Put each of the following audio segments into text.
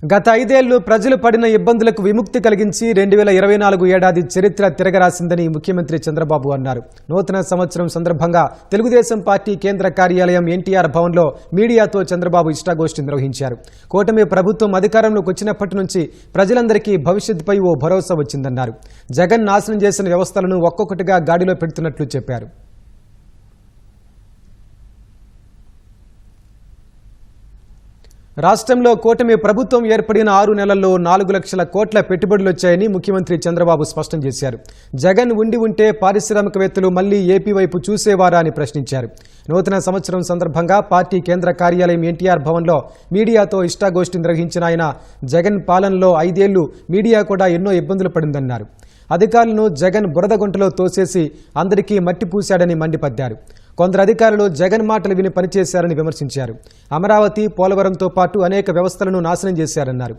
గత 5 ఏళ్లు ప్రజలు పడిన ఇబ్బందులకు విముక్తి కలిగించి 2024 ఏడాది చరిత్ర తిరగరాసిందని ముఖ్యమంత్రి చంద్రబాబు అన్నారు. నూతన సంవత్సరం సందర్భంగా తెలుగుదేశం పార్టీ కేంద్ర కార్యాలయం ఎన్టీఆర్ భవన్లో మీడియాతో చంద్రబాబు ఇష్టాగోష్ఠి నిర్వహించారు. కూటమి ప్రభుత్వం అధికారంలోకి వచ్చినప్పటి నుంచి ప్రజలందరికీ భవిష్యత్తుపై ఓ భరోసా వచ్చిందన్నారు. జగన్ నాశనం చేసిన వ్యవస్థలను ఒక్కొక్కటిగా గాడిలో పెడుతున్నట్లు చెప్పారు. రాష్ట్రంలో కూటమి ప్రభుత్వం ఏర్పడిన 6 నెలల్లో 4 లక్షల కోట్ల పెట్టుబడులు వచ్చాయని ముఖ్యమంత్రి చంద్రబాబు స్పష్టం చేశారు. జగన్ ఉంటే పారిశ్రామికవేత్తలు మళ్లీ ఏపీ వైపు చూసేవారా అని ప్రశ్నించారు. నూతన సంవత్సరం సందర్భంగా పార్టీ కేంద్ర కార్యాలయం ఎన్టీఆర్ భవన్లో మీడియాతో ఇష్టాగోష్ఠి నిర్వహించిన ఆయన జగన్ పాలనలో 5 ఏళ్లు మీడియా కూడా ఎన్నో ఇబ్బందులు పడిందన్నారు. అధికారులను జగన్ బురదగుంటలో తోసేసి అందరికీ మట్టి పూశాడని మండిపడ్డారు. కొందరు అధికారులు జగన్ మాటలు విని పనిచేశారని విమర్శించారు. అమరావతి, పోలవరంతో పాటు అనేక వ్యవస్థలను నాశనం చేశారన్నారు.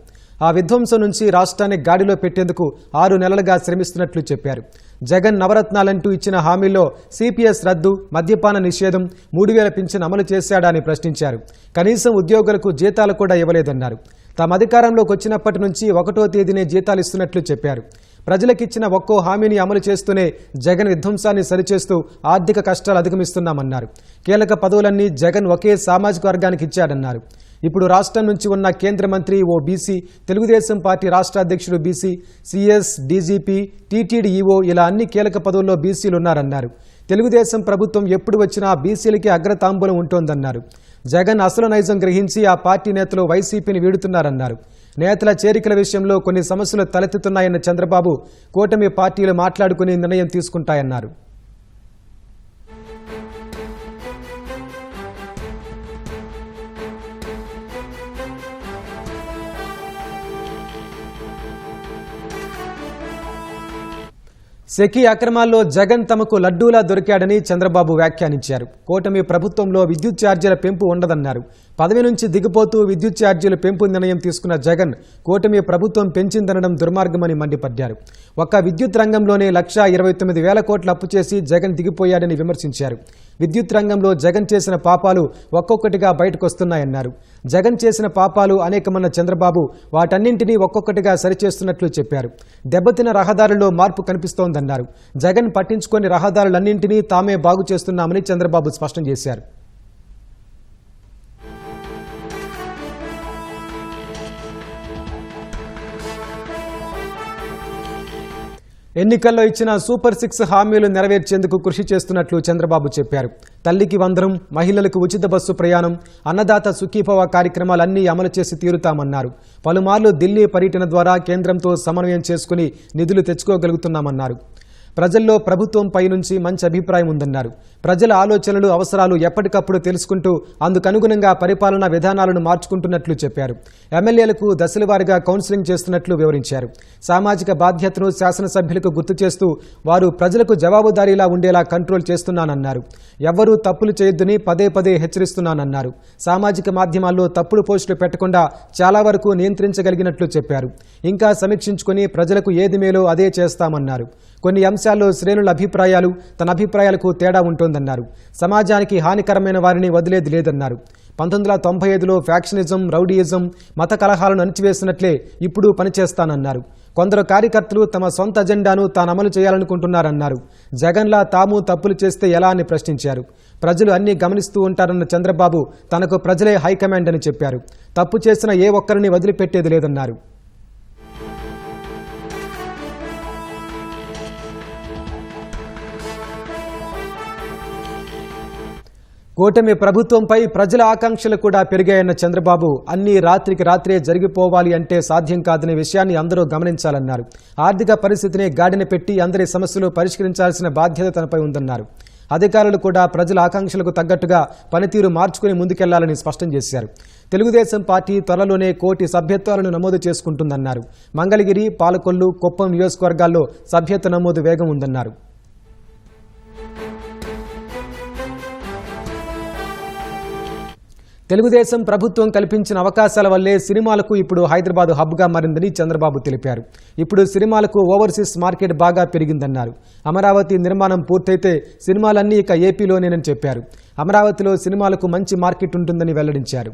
ఆ విధ్వంసం నుంచి రాష్ట్రాన్ని గాడిలో పెట్టేందుకు 6 నెలలుగా శ్రమిస్తున్నట్లు చెప్పారు. జగన్ నవరత్నాలంటూ ఇచ్చిన హామీల్లో సిపిఎస్ రద్దు, మద్యపాన నిషేధం, 3000 పింఛన్ అమలు చేశాడా అని ప్రశ్నించారు. కనీసం ఉద్యోగులకు జీతాలు కూడా ఇవ్వలేదన్నారు. తమ అధికారంలోకి వచ్చినప్పటి నుంచి 1వ తేదీనే జీతాలు ఇస్తున్నట్లు చెప్పారు. ప్రజలకిచ్చిన ఒక్కో హామీని అమలు చేస్తూనే జగన్ విధ్వంసాన్ని సరిచేస్తూ ఆర్థిక కష్టాలు అధిగమిస్తున్నామన్నారు. కీలక పదవులన్నీ జగన్ ఒకే సామాజిక వర్గానికి ఇచ్చాడన్నారు. ఇప్పుడు రాష్ట్రం నుంచి ఉన్న కేంద్ర మంత్రి ఓ బీసీ, తెలుగుదేశం పార్టీ రాష్ట్ర అధ్యక్షుడు BC, CS, DGP, TTD EO ఇలా అన్ని కీలక పదవుల్లో బీసీలు ఉన్నారన్నారు. తెలుగుదేశం ప్రభుత్వం ఎప్పుడు వచ్చినా బీసీలకి అగ్రతాంబూలం ఉంటోందన్నారు. జగన్ అసలు నైజం గ్రహించి ఆ పార్టీ నేతలు వైసీపీని వీడుతున్నారన్నారు. నేతల చేరికల విషయంలో కొన్ని సమస్యలు తలెత్తుతున్నాయన్న చంద్రబాబు కూటమి పార్టీలు మాట్లాడుకుని నిర్ణయం తీసుకుంటాయన్నారు. సెకీ అక్రమాల్లో జగన్ తమకు లడ్డూలా దొరికాడని చంద్రబాబు వ్యాఖ్యానించారు. కూటమి ప్రభుత్వంలో విద్యుత్ ఛార్జీల పెంపు ఉండదన్నారు. పదవి నుంచి దిగిపోతూ విద్యుత్ ఛార్జీల పెంపు నిర్ణయం తీసుకున్న జగన్ కూటమి ప్రభుత్వం పెంచిందనడం దుర్మార్గమని మండిపడ్డారు. ఒక్క విద్యుత్ రంగంలోనే 1,29,000 కోట్ల అప్పు చేసి జగన్ దిగిపోయాడని విమర్శించారు. విద్యుత్ రంగంలో జగన్ చేసిన పాపాలు ఒక్కొక్కటిగా బయటకొస్తున్నాయన్నారు. జగన్ చేసిన పాపాలు అనేకమన్న చంద్రబాబు వాటన్నింటినీ ఒక్కొక్కటిగా సరిచేస్తున్నట్లు చెప్పారు. దెబ్బతిన రహదారుల్లో మార్పు కనిపిస్తోందన్నారు. జగన్ పట్టించుకొని రహదారులన్నింటినీ తామే బాగు చేస్తున్నామని చంద్రబాబు స్పష్టం చేశారు. ఎన్నికల్లో ఇచ్చిన సూపర్ 6 హామీలు నెరవేర్చేందుకు కృషి చేస్తున్నట్లు చంద్రబాబు చెప్పారు. తల్లికి వందనం, మహిళలకు ఉచిత బస్సు ప్రయాణం, అన్నదాత సుఖీభవ కార్యక్రమాలన్నీ అమలు చేసి తీరుతామన్నారు. పలుమార్లు ఢిల్లీ పర్యటన ద్వారా కేంద్రంతో సమన్వయం చేసుకుని నిధులు తెచ్చుకోగలుగుతున్నామన్నారు. ప్రజల్లో ప్రభుత్వంపై నుంచి మంచి అభిప్రాయం ఉందన్నారు. ప్రజల ఆలోచనలు, అవసరాలు ఎప్పటికప్పుడు తెలుసుకుంటూ అందుకనుగుణంగా పరిపాలనా విధానాలను మార్చుకుంటున్నట్లు చెప్పారు. ఎమ్మెల్యేలకు దశలవారీగా కౌన్సిలింగ్ చేస్తున్నట్లు వివరించారు. సామాజిక బాధ్యతను శాసనసభ్యులకు గుర్తు చేస్తూ వారు ప్రజలకు జవాబుదారీలా ఉండేలా కంట్రోల్ చేస్తున్నానన్నారు. ఎవ్వరూ తప్పులు చేయొద్దని పదే హెచ్చరిస్తున్నానన్నారు. సామాజిక మాధ్యమాల్లో తప్పుడు పోస్టులు పెట్టకుండా చాలా వరకు నియంత్రించగలిగినట్లు చెప్పారు. ఇంకా సమీక్షించుకుని ప్రజలకు ఏది మేలో అదే చేస్తామన్నారు. కొన్ని అంశాల్లో శ్రేణుల అభిప్రాయాలు, తన అభిప్రాయాలకు తేడా ఉంటోందన్నారు. సమాజానికి హానికరమైన వారిని వదిలేది లేదన్నారు. 1995లో ఫ్యాక్షనిజం, రౌడీయిజం, మత కలహాలను అణిచివేసినట్లే ఇప్పుడు పనిచేస్తానన్నారు. కొందరు కార్యకర్తలు తమ సొంత అజెండాను తాను అమలు చేయాలనుకుంటున్నారన్నారు. జగన్లా తాము తప్పులు చేస్తే ఎలా అని ప్రశ్నించారు. ప్రజలు అన్నీ గమనిస్తూ ఉంటారన్న చంద్రబాబు తనకు ప్రజలే హైకమాండ్ అని చెప్పారు. తప్పు చేసిన ఏ ఒక్కరిని వదిలిపెట్టేది లేదన్నారు. కూటమి ప్రభుత్వంపై ప్రజల ఆకాంక్షలు కూడా పెరిగాయన్న చంద్రబాబు అన్నీ రాత్రికి రాత్రే జరిగిపోవాలి అంటే సాధ్యం కాదనే విషయాన్ని అందరూ గమనించాలన్నారు. ఆర్థిక పరిస్థితిని గాడిన పెట్టి అందరి సమస్యలు పరిష్కరించాల్సిన బాధ్యత తనపై ఉందన్నారు. అధికారులు కూడా ప్రజల ఆకాంక్షలకు తగ్గట్టుగా పనితీరు మార్చుకుని ముందుకెళ్లాలని స్పష్టం చేశారు. తెలుగుదేశం పార్టీ త్వరలోనే 1 కోటి సభ్యత్వాలను నమోదు చేసుకుంటుందన్నారు. మంగళగిరి, పాలకొల్లు, కుప్పం నియోజకవర్గాల్లో సభ్యత్వ నమోదు వేగం ఉందన్నారు. తెలుగుదేశం ప్రభుత్వం కల్పించిన అవకాశాల వల్లే సినిమాలకు ఇప్పుడు హైదరాబాద్ హబ్గా మారిందని చంద్రబాబు తెలిపారు. ఇప్పుడు సినిమాలకు ఓవర్సీస్ మార్కెట్ బాగా పెరిగిందన్నారు. అమరావతి నిర్మాణం పూర్తయితే సినిమాలన్నీ ఇక ఏపీలోనేనని చెప్పారు. అమరావతిలో సినిమాలకు మంచి మార్కెట్ ఉంటుందని వెల్లడించారు.